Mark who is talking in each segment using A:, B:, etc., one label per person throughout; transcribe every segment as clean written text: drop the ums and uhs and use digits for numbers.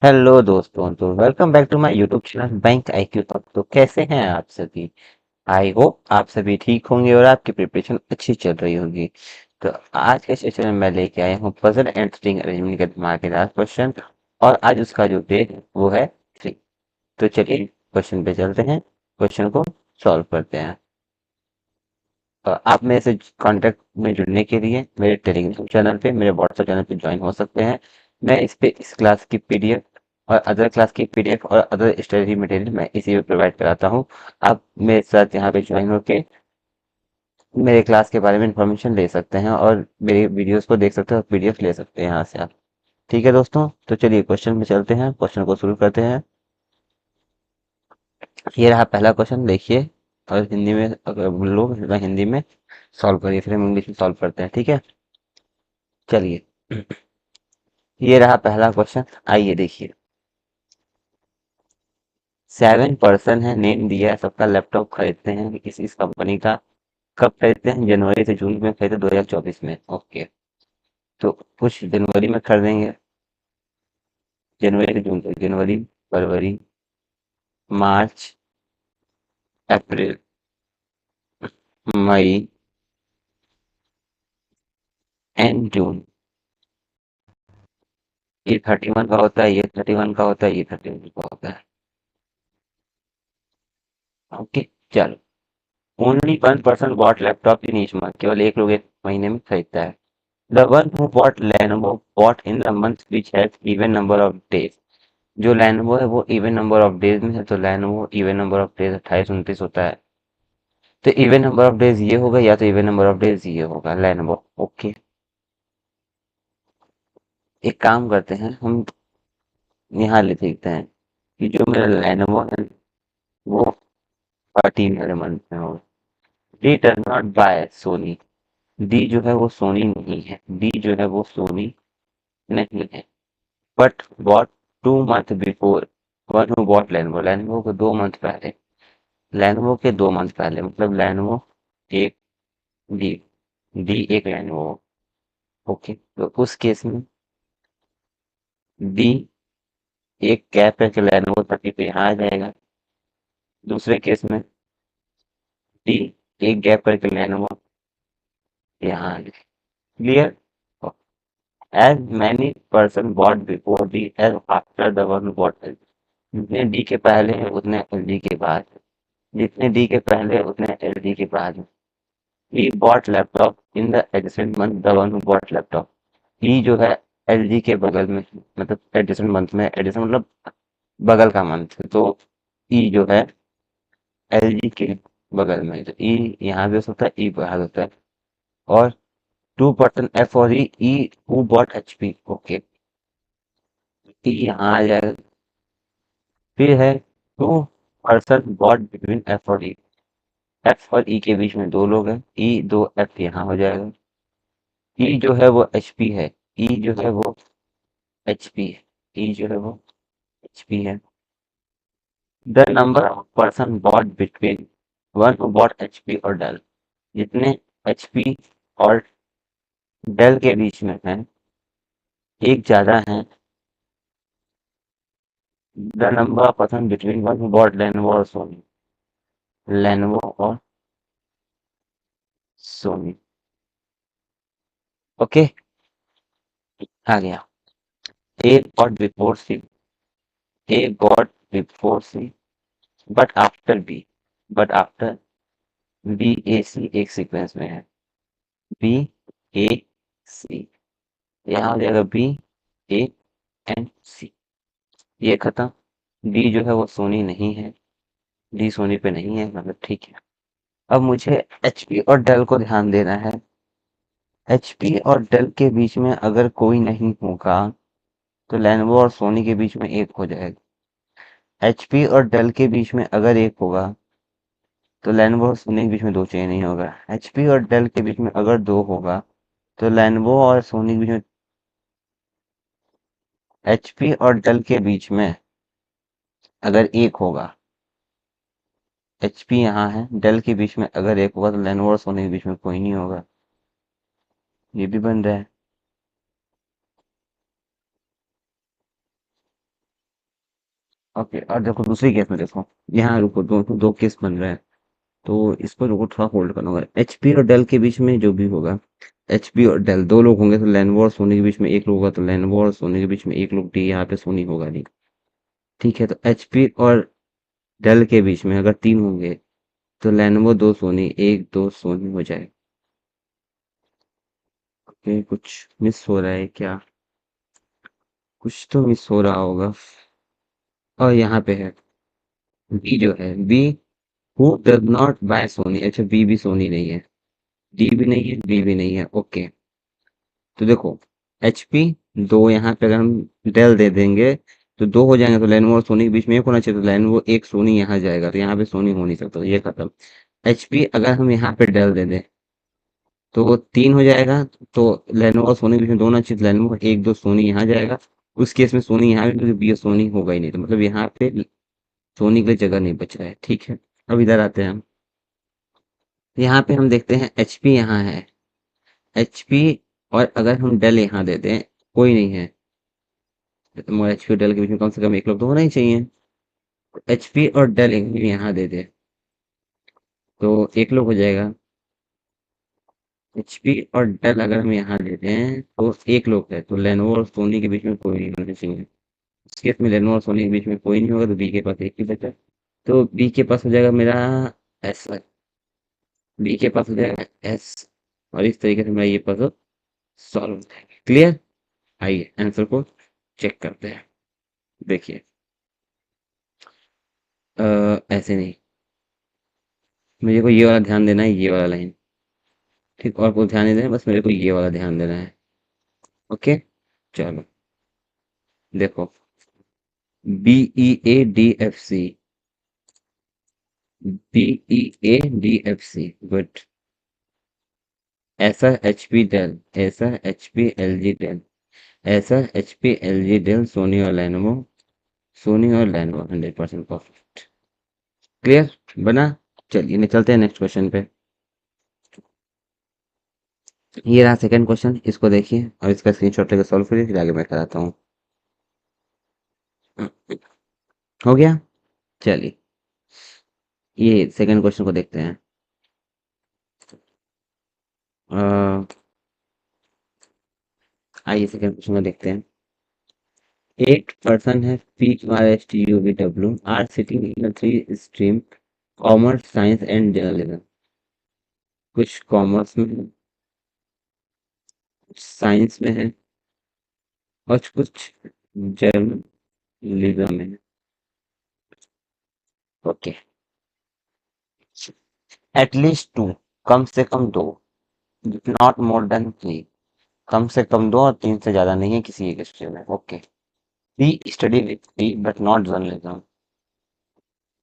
A: Hello दोस्तों, तो welcome back to my YouTube channel bank IQ तक। तो कैसे हैं आप सभी? आई होप आप सभी ठीक होंगे और आपकी प्रिपरेशन अच्छी चल रही होगी। तो आज के सेशन में मैं लेके आया हूँ पजल एंड स्ट्रिंग अरेंजमेंट का धमाकेदार क्वेश्चन। और आज उसका जो डेट वो है 3। तो चलिए क्वेश्चन पे चलते हैं, क्वेश्चन को सॉल्व करते हैं। आप मेरे से कांटेक्ट में जुड़ने के लिए मेरे टेलीग्राम चैनल पे, मेरे व्हाट्सएप चैनल पे ज्वाइन हो सकते हैं। मैं इस पे इस क्लास की पीडीएफ और अदर क्लास की पीडीएफ और अदर स्टडी मटेरियल मैं इसी पे प्रोवाइड कराता हूँ। आप मेरे साथ यहाँ पे ज्वाइन होके मेरे क्लास के बारे में इंफॉर्मेशन ले सकते हैं और मेरे वीडियोस को देख सकते हैं और पीडीएफ ले सकते हैं यहाँ से आप। ठीक है दोस्तों, तो चलिए क्वेश्चन पे चलते हैं, क्वेश्चन को शुरू करते हैं। ये रहा पहला क्वेश्चन, देखिए। और हिंदी में अगर बोलो तो हिंदी में सॉल्व करिए, फिर हम इंग्लिश में सॉल्व करते हैं, ठीक है। चलिए, ये रहा पहला क्वेश्चन, आइए देखिए। 7 पर्सन है, नेम दिया है, सबका लैपटॉप खरीदते हैं किसी इस कंपनी का। कब खरीदते हैं? जनवरी से जून में खरीदते, 2024 में। ओके, तो कुछ जनवरी में खरीदेंगे। जनवरी से जून तक, जनवरी, फरवरी, मार्च, अप्रैल, मई एंड जून। ये 31 का होता है, ये 31 का होता है, ये 31 का होता है। ओके, चलो। Only 1 person bought laptop in each month, केवल एक लोग एक महीने में खरीदता है। The one who bought Lenovo bought in the month which has even number of days। जो Lenovo है वो even number of days में है, तो Lenovo even number of days 28-29 होता है। तो even number of days ये होगा या तो even number of days ये होगा Lenovo। ओके, एक काम करते हैं हम, यहाँ ले देखते हैं कि जो मेरा Lenovo है वो 13 वाले मंथ में होगा। D does not buy Sony. D जो है वो सोनी नहीं है, डी जो है वो सोनी नहीं है। But bought 2 month before one who bought Lenovo. Lenovo को 2 मंथ पहले, लेनोवो के 2 मंथ पहले, मतलब लेनोवो एक, डी, डी एक लेनोवो। ओके, तो उस केस में डी एक कैप है कि लेनोवो 30 पे यहाँ आ जाएगा। दूसरे केस में डी एक गैप करके लेनोवो यहाँ आ जाएगा। Clear? As many person bought before D as after the one bought. जितने डी के पहले हैं उतने एल डी के बाद, जितने डी के पहले उतने एल डी के बाद। He bought laptop in the adjacent month, the one who bought laptop. He जो है एलजी के बगल में, मतलब एडजेसेंट मंथ में, एडजेसेंट मतलब बगल का मंथ, तो ई जो है एलजी के बगल में, तो ई यहाँ भी हो सकता है, ई बाहर होता है। और 2 पर्सन एफ और E who bought HP. Okay, E यहाँ आ जाएगा। फिर है 2 पर्सन बॉट बिटवीन एफ और ई। एफ और ई के बीच में 2 लोग हैं, ई दो एफ यहाँ हो जाएगा। ई जो है वो एचपी है, ई जो है वो एचपी है, ई जो है वो एचपी है। The number of person bought between one who bought HP और डेल। जितने एचपी और डेल के बीच में है, एक ज्यादा है। The number of person between one who bought Lenovo और सोनी। लेनोवो और सोनी। ओके, आ गया। A bought before C, A bought before C but after B, but after B A C एक सीक्वेंस में है। बी ए सी, यहाँ हो जाएगा बी ए एन सी। ये खत्म। डी जो है वो सोनी नहीं है, डी सोनी पे नहीं है, मतलब ठीक है। अब मुझे एचपी और डेल को ध्यान देना है। एचपी और डेल के बीच में अगर कोई नहीं होगा तो लेनोवो और सोनी के बीच में एक हो जाएगा। एचपी और डेल के बीच में अगर एक होगा तो लेनोवो और सोनी के बीच में दो चाहिए नहीं होगा। एचपी और डेल के बीच में अगर दो होगा तो लेनोवो और सोनी के बीच में, एचपी और डेल के बीच में अगर एक होगा, एचपी यहाँ है, डेल के बीच में अगर एक होगा तो लेनोवो और सोनी के बीच में कोई नहीं होगा। ये भी बन रहा है। ओके, और देखो दूसरी केस में देखो, यहाँ रुको, दो दो केस बन रहे हैं, तो इस पर रुको, थोड़ा होल्ड करना होगा। एचपी और डेल के बीच में जो भी होगा, एचपी और डेल दो लोग होंगे तो लेनवो और सोनी के बीच में एक लोग होगा, तो लेनवो और सोनी के बीच में एक लोग डी, यहाँ पे सोनी होगा नहीं। ठीक है, तो एचपी और डेल के बीच में अगर तीन होंगे तो लेनोवो दो सोनी, एक दो सोनी हो जाए। ओके, कुछ मिस हो रहा है क्या? कुछ तो मिस हो रहा होगा। और यहाँ पे है बी, जो है B, who does not buy Sony. अच्छा, बी भी सोनी नहीं है, डी भी नहीं है, बी भी नहीं है। ओके, तो देखो, एचपी दो, यहाँ पे अगर हम डेल दे देंगे तो दो हो जाएंगे, तो लेनोवो और सोनी के बीच में एक होना चाहिए, तो लेनोवो एक सोनी यहाँ जाएगा, तो यहाँ पे सोनी हो नहीं सकता, तो ये खत्म। एचपी अगर हम यहाँ पे डेल दे दें तो वो तीन हो जाएगा, तो लेनोवो और सोनी के बीच में दो होना चाहिए, तो लेनोवो एक दो सोनी यहाँ जाएगा। उस केस में सोनी यहाँ भी, क्योंकि बी और सोनी होगा ही नहीं, तो मतलब यहाँ पे सोनी के लिए जगह नहीं बच रहा है। ठीक है, अब इधर आते हैं हम। यहाँ पे हम देखते हैं एचपी यहाँ है, एचपी, और अगर हम डेल यहाँ दे दें, कोई नहीं है, तो एचपी और डेल के बीच में कम से कम एक लोग तो होना ही चाहिए। एचपी और डेल यहाँ दे दे तो एक लोग हो जाएगा। एचपी और डेल अगर हम यहाँ दे दें तो एक लोग है, तो लेनोवो और सोनी के बीच में कोई नहीं होना चाहिए। इस केस में लेनोवो और सोनी के बीच में कोई नहीं होगा, तो बी के पास एक ही बचा, तो बी के पास हो जाएगा मेरा एस, बी के पास हो जाएगा एस, और इस तरीके से मेरा ये पजल सॉल्व हो जाएगा। क्लियर? आइए आंसर को चेक करते हैं। देखिए, ऐसे नहीं, मुझे को ये वाला ध्यान देना है, ये वाला लाइन। ठीक, और कोई ध्यान नहीं देना, बस मेरे को ये वाला ध्यान देना है। ओके, चलो देखो, B E A D F C, B E A D F C, good. ऐसा एच पी डेल, ऐसा H P L G Dell, ऐसा H P L G Dell, Sony और लेनोवो, सोनी और लेनोवो 100% परफेक्ट। क्लियर? बना? चलिए निकलते हैं next question पे। ये रहा सेकंड क्वेश्चन, इसको देखिए और इसका स्क्रीनशॉट लेकर सॉल्व करिए, फिर आगे मैं कराता हूँ। हो गया? चलिए, ये सेकंड क्वेश्चन को देखते हैं। अ, आइए सेकंड क्वेश्चन को देखते हैं। 8 person have PQRSTUVW are sitting in a three stream, commerce, science and journalism। कुछ कॉमर्स में है, कुछ साइंस में है, और कुछ जर्नलिज्म में है। ओके, एटलीस्ट टू, कम से कम दो, नॉट मोर देन थ्री, कम से कम दो और तीन से ज्यादा नहीं है किसी एक स्ट्रीम में। Okay, T study with T but not journalism,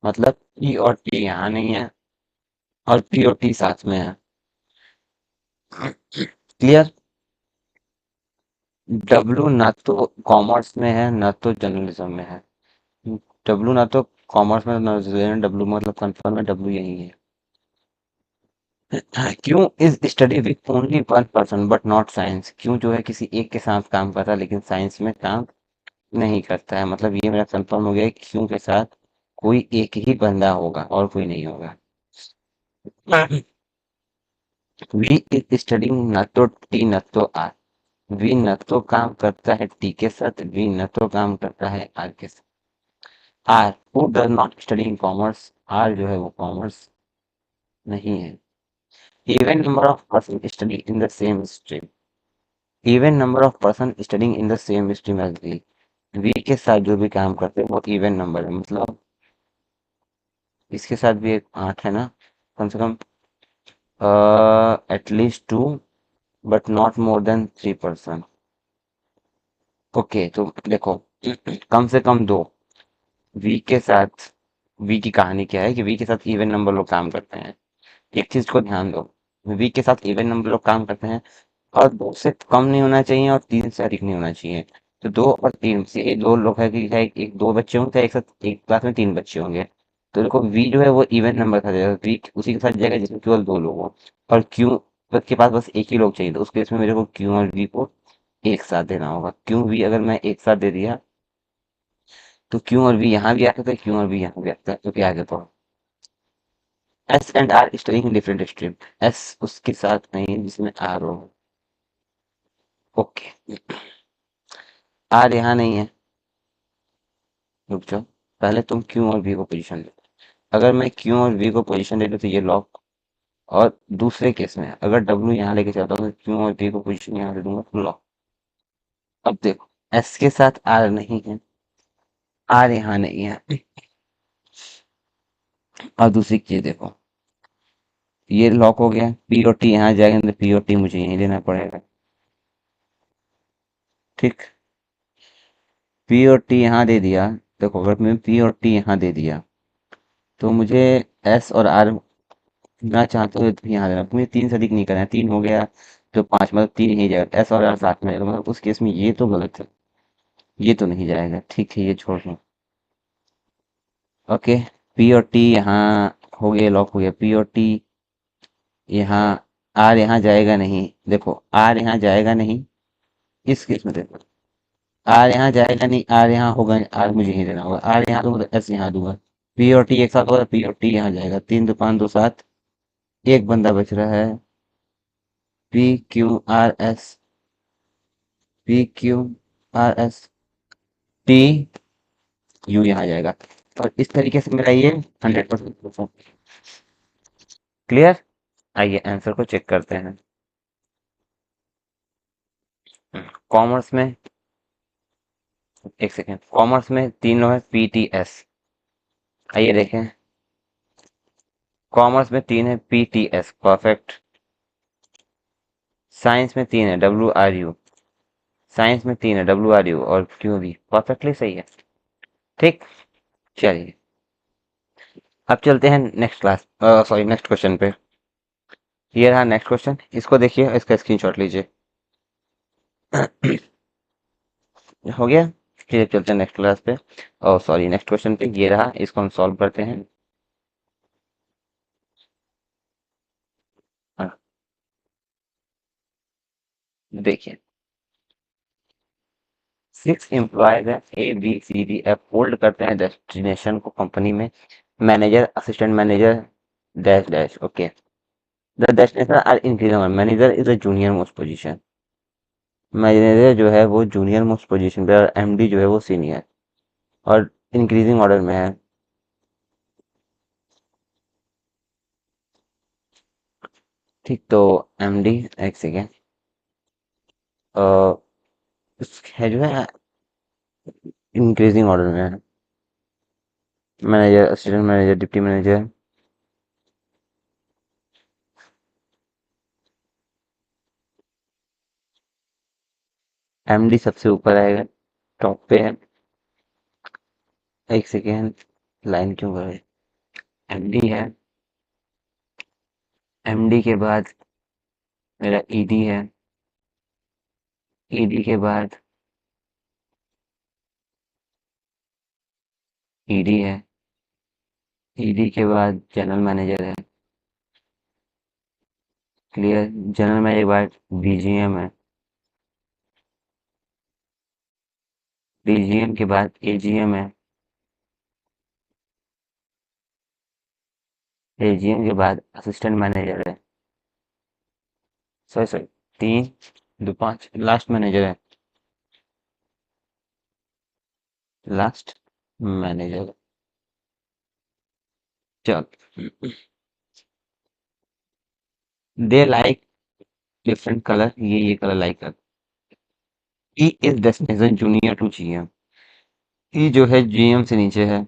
A: मतलब टी और टी यहाँ नहीं है, और टी और टी साथ में है। क्लियर? डब्लू ना तो कॉमर्स में है ना तो जर्नलिज्म में है। डब्लू ना तो कॉमर्स में ना जर्नलिज्म, डब्लू मतलब कंफर्म है, डब्लू यही है। क्यों is study with only one person but not science, क्यों जो है किसी एक के साथ काम करता है लेकिन साइंस में काम नहीं करता है, मतलब ये मेरा कंफर्म हो गया है, क्यों के साथ कोई एक ही बंदा होगा और कोई नहीं होगा। वी इज स्टडिंग न तो टी न तो आर, वी न तो काम करता है टी के साथ, वी न तो काम करता है आर के साथ। R who does not study in commerce, R जो है वो कॉमर्स नहीं है। Even number of person study in the same stream, even number of person studying in the same stream as V, V के साथ जो भी काम करते हैं वो इवन नंबर है, मतलब इसके साथ भी एक 8 है ना, कम से कम at least two but not more than 3 person. Okay, तो देखो, कम से कम दो, वी के साथ, वी की कहानी क्या है कि वी के साथ इवन नंबर लोग काम करते हैं। एक चीज को ध्यान दो, वी के साथ इवन नंबर लोग काम करते हैं, और दो से कम नहीं होना चाहिए और तीन से अधिक नहीं होना चाहिए। तो दो और तीन से दो लोग है कि है एक दो बच्चे होंगे, तो एक साथ एक क्लास में तीन बच्चे होंगे, तो देखो वी जो है वो इवन नंबर का जाएगा, वी उसी के साथ जाएगा जिसमें केवल दो लोग हो। और क्यू के पास बस एक ही लोग चाहिए, तो उस केस में मेरे को क्यू और वी को एक साथ देना होगा। क्यू वी अगर मैं एक साथ दे दिया तो क्यू और वी यहाँ भी आ सकता है, क्यू और वी यहाँ भी आ सकता है, तो क्या आगे पढ़ो। S and R storing in different stream. S उसके साथ नहीं है जिसमें आर हो। ओके। आर यहाँ नहीं है। रुक जाओ, पहले तुम क्यू और वी को पोजीशन लो। अगर मैं क्यू और वी को पोजीशन दे दूं तो ये लॉक। और दूसरे केस में अगर डब्ल्यू यहाँ लेके चलता हूँ तो क्यू और वी को पोजीशन यहाँ दे दूंगा तो लॉक। अब देखो, एस के साथ आर नहीं है, आर यहाँ नहीं है। और दूसरी चीज देखो, ये लॉक हो गया, पी और टी यहाँ जाएगा तो पी और टी मुझे यहीं लेना पड़ेगा। ठीक, पी और टी यहाँ दे दिया। देखो, अगर मैं पी और टी यहाँ दे दिया तो मुझे एस और आर मैं चाहता हूँ तो यहाँ देना, मुझे तीन से अधिक नहीं करना है। तीन हो गया तो पांच, मतलब तीन ही जाएगा, एस और आर साथ में जाएगा, मतलब उस केस में ये तो गलत है, ये तो नहीं जाएगा। ठीक है, ये छोड़ दो। ओके, पी और टी यहाँ हो गया, लॉक हो गया। पी और टी यहाँ, आर यहाँ जाएगा नहीं। देखो, आर यहाँ जाएगा नहीं इस केस में। देखो, आर यहाँ जाएगा नहीं, आर यहाँ होगा, आर मुझे ही देना होगा। आर यहाँ दूंगा तो एस यहाँ दूंगा। पी और टी एक साथ होगा, पी और टी यहाँ जाएगा। तीन दो पाँच, दो सात, एक बंदा बच रहा है। P Q R S, P Q R S, T U यहाँ जाएगा। और इस तरीके से मेरा ये 100% क्लियर। आइए आंसर को चेक करते हैं। कॉमर्स में, एक सेकेंड, कॉमर्स में तीन लोग हैं, पी टी एस। आइए देखें, कॉमर्स में तीन है, P T S, perfect. Science में तीन है, डब्ल्यू आर यू। साइंस में तीन है, डब्ल्यू आर यू और क्यू भी परफेक्टली सही है। ठीक, चलिए अब चलते हैं next class, sorry next question पे। ये रहा नेक्स्ट क्वेश्चन, इसको देखिए, इसका स्क्रीनशॉट लीजिए। हो गया। चलिए चलते हैं नेक्स्ट क्लास पे, और सॉरी नेक्स्ट क्वेश्चन पे। ये रहा, इसको हम सॉल्व करते हैं। हाँ, देखिए, 6 एम्प्लॉयज है, A B C D F, hold करते हैं डेस्टिनेशन को कंपनी में। Manager, assistant manager, dash dash. Okay, the destination are increasing, manager is a junior most position. Manager जो है वो जूनियर मोस्ट पोजीशन पे, और एमडी जो है वो सीनियर, और इंक्रीजिंग ऑर्डर में है। ठीक, तो एमडी, एक सेकेंड, है जो है इंक्रीजिंग ऑर्डर में है। Manager, assistant manager, deputy manager. MD सबसे ऊपर आएगा, टॉप पे है। एक सेकेंड, लाइन क्यों कर रही है। एमडी है, एमडी के बाद मेरा ईडी है, ईडी के बाद ईडी है, ईडी के बाद जनरल मैनेजर है। क्लियर, जनरल मैनेजर के बाद बीजीएम है, बीजीएम के बाद एजीएम है, एजीएम के बाद असिस्टेंट मैनेजर है। सॉरी सॉरी, तीन दो पाँच, लास्ट मैनेजर है, लास्ट मैनेजर। चल, दे लाइक डिफरेंट कलर, ये कलर लाइक कर। E is destination junior to GM. E जो है जीएम से नीचे है,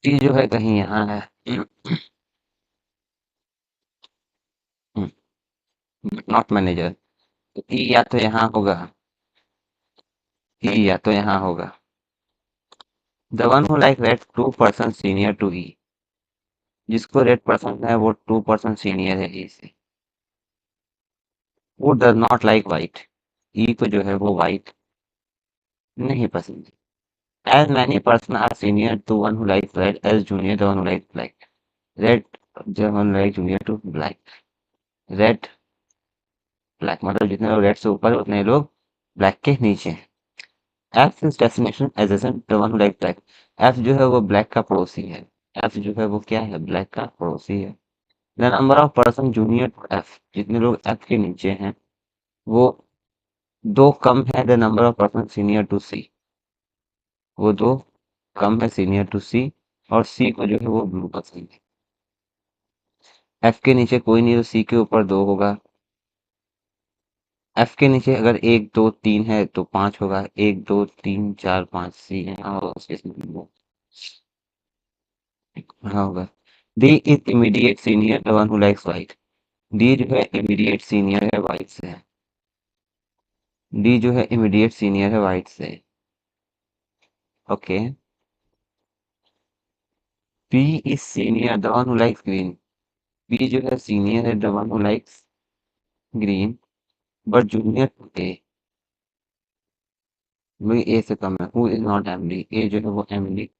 A: ई जो है कहीं यहाँ है। नॉट मैनेजर, ई या तो यहाँ होगा, ई या तो यहाँ होगा। The one who like red 2% senior to E, जिसको रेड पसंद है वो 2% सीनियर है ई से। वो does not like white, E को जो है वो वाइट नहीं पसंद। As many person are senior to one who like red, as junior the one who like black. Red, the one like junior to black. Red black, मतलब जितने लोग red से ऊपर उतने लोग ब्लैक के नीचे हैं। F is destination adjacent the one like black. F जो है वो ब्लैक का पड़ोसी है। एफ जो है वो क्या है, ब्लैक का पड़ोसी है। The number of person junior to F, जितने लोग एफ के नीचे हैं वो दो कम है the number of person senior to C, वो दो कम है सीनियर टू सी, और सी को जो है वो ब्लू पसंद है। एफ के नीचे कोई नहीं तो सी के ऊपर दो होगा। एफ के नीचे अगर एक दो तीन है तो पांच होगा, एक दो तीन चार पांच सी है, और उसके वो हाँ होगा। D is immediate senior the one who likes white. D जो है इमीडिएट सीनियर है व्हाइट से। डी जो है इमीडिएट सीनियर है व्हाइट से। Okay. B is senior the one who likes green. B जो है सीनियर है the one who likes green, but junior to A. वही ए से कम है। Who is not MD. A जो है वो एमडी।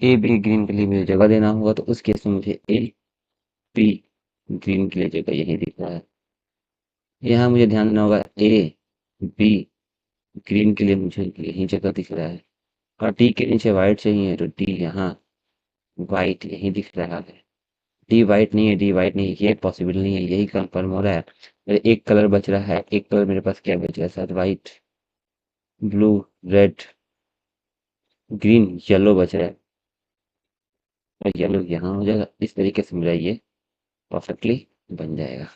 A: ए बी ग्रीन के लिए मुझे जगह देना होगा, तो उस केस में मुझे ए बी ग्रीन के लिए जगह यही दिख रहा है। यहाँ मुझे ध्यान देना होगा ए बी ग्रीन के लिए मुझे यही जगह दिख रहा है, और टी के नीचे वाइट चाहिए तो डी यहाँ वाइट यही दिख रहा है। डी वाइट नहीं है, डी वाइट नहीं है, ये पॉसिबल नहीं है, यही कंफर्म हो रहा है। मेरे एक कलर बच रहा है, एक कलर मेरे पास क्या बच रहा है, शायद white, blue, red, green, yellow बच रहा है। और येलो यहाँ हो जाएगा, इस तरीके से मेरा ये परफेक्टली बन जाएगा।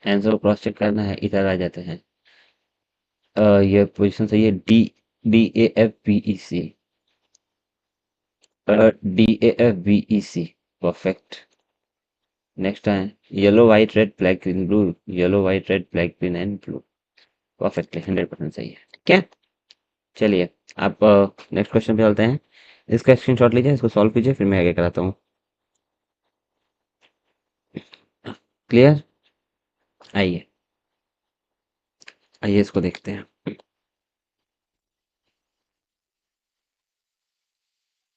A: आंसर को क्रॉस चेक करना है, इधर आ जाते हैं। ये पोजीशन सही है, D, D A F B E C, D A F B E C, perfect. Next है yellow white red black green blue, yellow white red black green and blue, perfectly 100% सही है। ठीक है, चलिए आप नेक्स्ट क्वेश्चन पे चलते हैं। इसका स्क्रीनशॉट लीजिए, इसको सॉल्व कीजिए, फिर मैं आगे कराता हूँ। क्लियर? आइए, आइए इसको देखते हैं।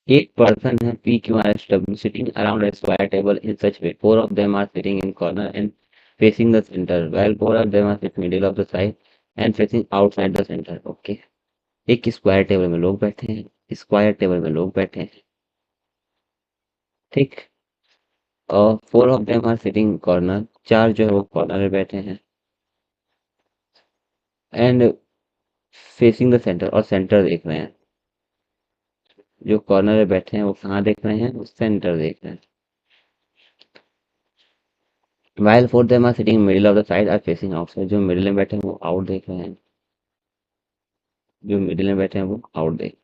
A: एक person है P, Q, R, S, W sitting around a square table in such way. Four of them are sitting in corner and facing the center, while four of them are sitting middle of the side and facing outside the center. Okay. एक square table में लोग बैठे हैं, square table में लोग बैठे हैं, ठीक। और four of them are sitting corner, चार जो है वो कॉर्नर में बैठे हैं, एंड फेसिंग द सेंटर, और सेंटर देख रहे हैं। जो कॉर्नर में बैठे हैं वो कहाँ देख रहे हैं, वो सेंटर देख रहे हैं। while four them are sitting middle of the side are facing outside, जो मिडिल में बैठे हैं वो आउट देख रहे हैं। जो मिडिल में बैठे हैं वो आउट देख।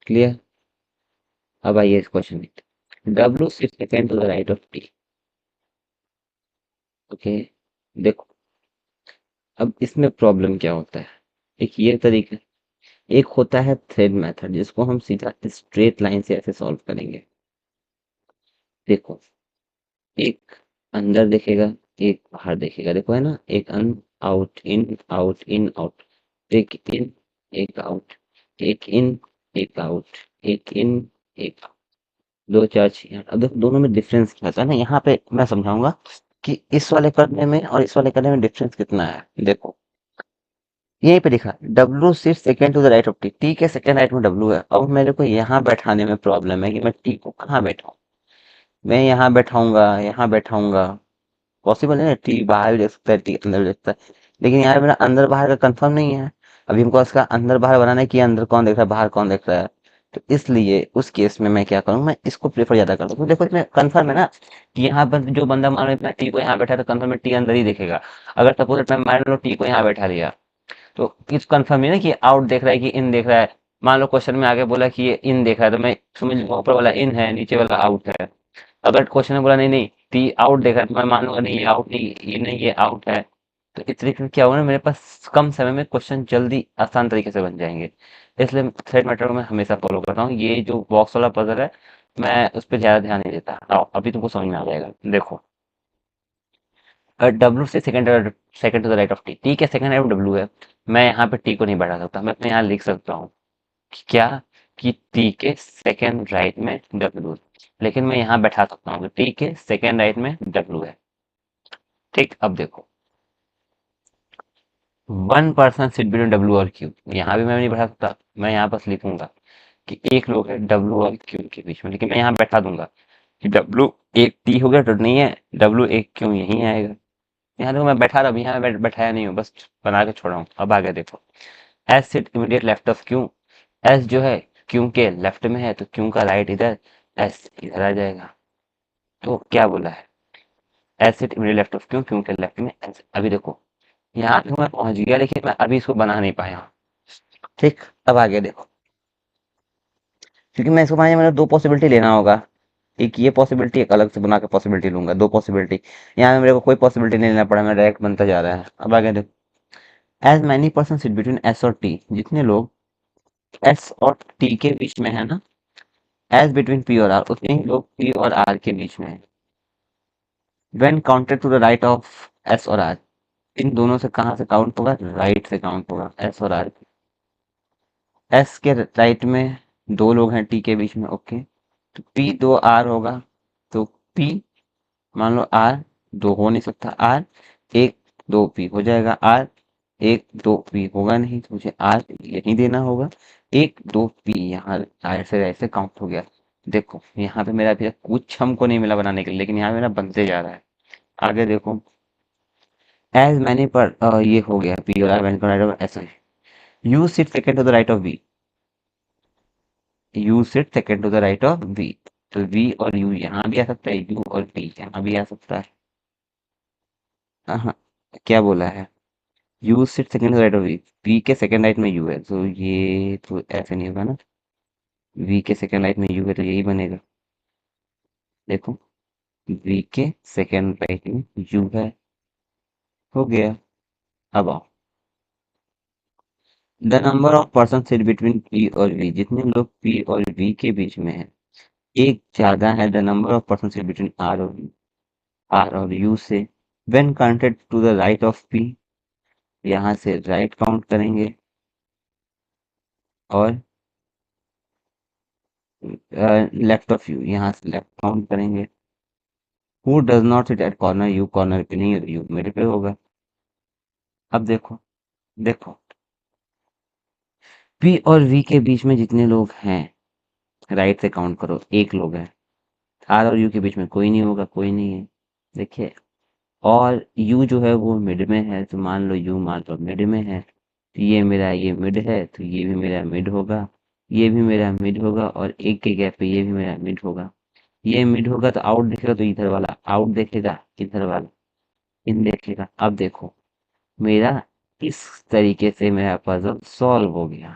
A: क्लियर? अब आइए इस क्वेश्चन में। W six second to the right of T. Okay, देखो अब इसमें प्रॉब्लम क्या होता है। एक ये तरीका, एक होता है थ्रेड मेथड, जिसको हम सीधा स्ट्रेट लाइन से ऐसे सॉल्व करेंगे। देखो, एक अंदर देखेगा, एक बाहर देखेगा, देखो है ना, एक out in out in out, एक इन एक आउट, एक इन एक आउट, एक इन एक आउट, दो चार छह आठ। अब देखो दोनों में डिफरेंस क्या होता है ना, यहाँ पे मैं समझाऊंगा कि इस वाले करने में और इस वाले करने में डिफरेंस कितना है। देखो यहीं पे लिखा डब्ल्यू सिर्फ second to the right of T, T के सेकेंड राइट में डब्ल्यू है। अब मेरे को यहाँ बैठाने में प्रॉब्लम है कि मैं टी को कहाँ बैठाऊं। मैं यहाँ बैठाऊंगा, यहाँ बैठाऊंगा, पॉसिबल है ना, टी बाहर भी देख सकता है, टी अंदर भी देख सकता है, लेकिन यहाँ पे मेरा अंदर बाहर का कंफर्म नहीं है। अभी हमको इसका अंदर बाहर बनाना है कि अंदर कौन देख रहा है बाहर कौन देख रहा है। तो इसलिए उस केस में मैं क्या करूँ, मैं इसको प्रेफर ज्यादा करता हूँ। देखो इसमें कंफर्म है ना कि यहाँ पर जो बंदा मान लो मैं टी को यहाँ बैठा है, तो कंफर्म है टी अंदर ही देखेगा। अगर सपोज मैं मान लो टी को यहाँ बैठा लिया, तो इस कंफर्म है ना कि आउट देख रहा है कि इन देख रहा है। मान लो क्वेश्चन में आगे बोला कि ये इन देख रहा है, तो मैं समझ लूंगा ऊपर वाला इन है, नीचे वाला आउट है। अगर क्वेश्चन में बोला नहीं नहीं टी आउट देखा है, तो मैं मान लूंगा नहीं ये आउट नहीं, ये नहीं ये आउट है। तो इस तरीके से क्या होगा ना, मेरे पास कम समय में क्वेश्चन जल्दी आसान तरीके से बन जाएंगे। इसलिए थ्रेड मेथड को मैं हमेशा फॉलो करता हूँ। ये जो बॉक्स वाला पजल है, मैं उस पर ज्यादा ध्यान नहीं देता। आओ अभी तुमको समझ में आ जाएगा। देखो डब्ल्यू से second second to the right of T, T के सेकंड राइट डब्ल्यू है। मैं यहाँ पे टी को नहीं बैठा सकता, मैं अपने यहाँ लिख सकता हूँ कि क्या, कि टी के सेकंड राइट में डब्ल्यू, लेकिन मैं यहाँ बैठा सकता हूँ टी के सेकंड राइट में डब्ल्यू है। ठीक, अब देखो 1 पर्सन सिट बिटवीन डब्ल्यू और क्यू। यहाँ भी मैं नहीं बैठा सकता, मैं यहाँ बस लिखूंगा कि एक लोग है डब्ल्यू और क्यू के बीच में, लेकिन मैं यहाँ बैठा दूंगा कि डब्ल्यू एक टी हो गया तो नहीं है, डब्ल्यू एक क्यू यहीं आएगा। यहाँ देखो मैं बैठा रहा हूँ, यहाँ बैठाया नहीं हूँ, बस बना के छोड़ा हूँ। अब आगे देखो, S sit immediate left of Q. S जो है क्यू के लेफ्ट में है, तो क्यू का राइट इधर, एस इधर आ जाएगा। तो क्या बोला है, S sit immediate left of Q, Q के लेफ्ट में एस। अभी देखो यहाँ तो मैं पहुंच गया, लेकिन मैं अभी इसको बना नहीं पाया हूँ। ठीक, अब आगे देखो, क्योंकि मैं इसको बनाने में दो पॉसिबिलिटी लेना होगा। एक ये पॉसिबिलिटी, एक अलग से बना के पॉसिबिलिटी लूंगा, दो पॉसिबिलिटी। यहाँ में मेरे को कोई पॉसिबिलिटी नहीं लेना पड़ा, मैं डायरेक्ट बनता जा रहा है। अब आगे देखो, as many person sit between S और टी, जितने लोग एस और टी के बीच में है ना, एज बिटवीन पी और आर, उतने ही लोग पी और आर के बीच में है। When counted to the right of S और आर, इन दोनों से कहाँ से काउंट होगा, राइट से काउंट होगा, एस और आर। एस के राइट में दो लोग हैं टी के बीच में, ओके। तो पी दो आर होगा, तो पी, मान लो आर दो हो नहीं सकता, आर एक दो पी हो जाएगा, आर एक दो पी होगा नहीं, तो मुझे आर यहीं देना होगा। एक दो पी यहाँ ऐसे ऐसे काउंट हो गया। देखो यहाँ पे मेरा अभी तक कुछ हमको नहीं मिला बनाने के लिए, लेकिन यहाँ मेरा बनते जा रहा है। आगे देखो, एज मैंने पर ये हो गया पी और आर मैंने राइट ऑफ ऐसे, U sit second to the right of V, U sit second to the right of V. तो वी और यू यहाँ भी आ सकता है, यू और पी यहाँ भी आ सकता है। हाँ, क्या बोला है, U sit second right of V, V के सेकंड राइट में यू है, तो ये तो ऐसे नहीं होगा ना, वी के सेकंड राइट में यू है तो यही बनेगा। देखो, वी के सेकंड राइट में यू है, हो गया। अब आओ, the number of person sit between P और वी, जितने लोग पी और वी के बीच में है, एक ज्यादा है the number of person sit between R और वी, आर और यू से। When counted to the right of P, यहाँ से राइट काउंट करेंगे, और लेफ्ट ऑफ यू यहाँ से लेफ्ट काउंट करेंगे। Who does not sit at corner, you corner पे नहीं है, यू मेरे पे होगा। अब देखो, देखो पी और वी के बीच में जितने लोग हैं, राइट से काउंट करो, एक लोग है। आर और यू के बीच में कोई नहीं होगा, कोई नहीं है। देखिए, और यू जो है वो मिड में है, तो मान लो यू मान लो मिड में है, तो ये मेरा ये मिड है, तो ये भी मेरा मिड होगा, ये भी मेरा मिड होगा, और एक के गैप पे ये भी मेरा मिड होगा। ये मिड होगा तो आउट देखेगा, तो इधर वाला आउट देखेगा, इधर वाला इन देखेगा। अब देखो, मेरा इस तरीके से मेरा पजल सॉल्व हो गया,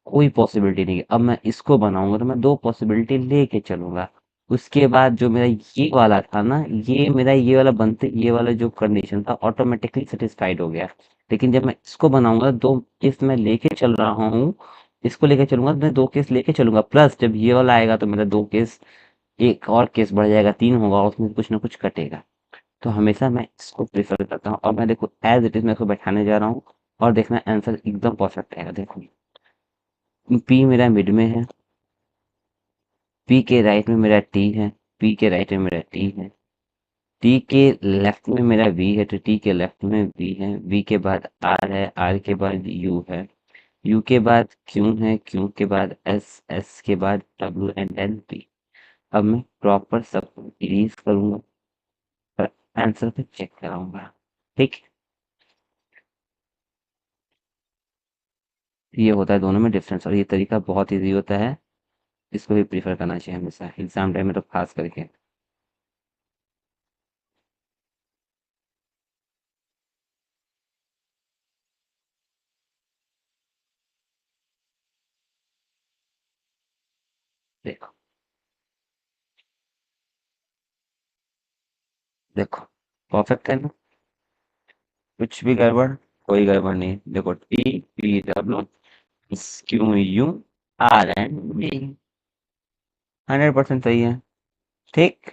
A: कोई पॉसिबिलिटी नहीं है। अब मैं इसको बनाऊंगा तो मैं दो पॉसिबिलिटी लेके चलूंगा। उसके बाद जो मेरा ये वाला था ना, ये मेरा ये वाला बनते, ये वाला जो कंडीशन था ऑटोमेटिकली सेटिस्फाइड हो गया। लेकिन जब मैं इसको बनाऊंगा, दो केस मैं लेके चल रहा हूँ, इसको लेके चलूंगा तो मैं दो केस लेके चलूंगा, प्लस जब ये वाला आएगा तो मेरा दो केस, एक और केस बढ़ जाएगा, तीन होगा, उसमें कुछ ना कुछ कटेगा। तो हमेशा मैं इसको प्रेफर करता हूँ, और मैं देखो एज इट इज मैं इसको बैठाने जा रहा हूँ, और देखना आंसर एकदम परफेक्ट आएगा। देखो, पी मेरा मिड में है, पी के राइट में मेरा टी है, पी के राइट में मेरा टी है, टी के लेफ्ट में मेरा वी है, तो टी के लेफ्ट में वी है, वी के बाद आर है, आर के बाद यू है, यू के बाद क्यू है, क्यू के बाद एस, एस के बाद डब्ल्यू एंड देन पी। अब मैं प्रॉपर सब इरेज करूंगा और आंसर पे चेक कराऊंगा। ठीक, ये होता है दोनों में डिफरेंस, और ये तरीका बहुत इजी होता है, इसको भी प्रीफर करना चाहिए हमेशा एग्जाम टाइम में, तो खास करके। देखो, देखो परफेक्ट है ना, कुछ भी गड़बड़, कोई गड़बड़ नहीं। देखो, T P W Q U R and B, 100% सही है। ठीक,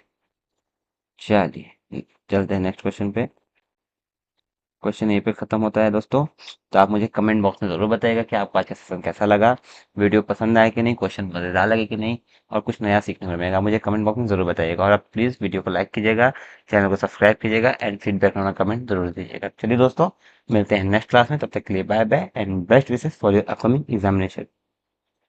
A: चलिए चलते हैं नेक्स्ट क्वेश्चन पे। क्वेश्चन यहीं पे खत्म होता है दोस्तों। तो आप मुझे कमेंट बॉक्स में ज़रूर बताइएगा कि आपको आज का सेशन कैसा लगा, वीडियो पसंद आया कि नहीं, क्वेश्चन मज़ेदार लगे कि नहीं, और कुछ नया सीखने को मिलेगा। मुझे कमेंट बॉक्स में ज़रूर बताइएगा, और आप प्लीज़ वीडियो को लाइक कीजिएगा, चैनल को सब्सक्राइब कीजिएगा, एंड फीडबैक वाला कमेंट जरूर दीजिएगा। चलिए दोस्तों, मिलते हैं नेक्स्ट क्लास में, तब तक के लिए bye bye and best wishes for your upcoming examination.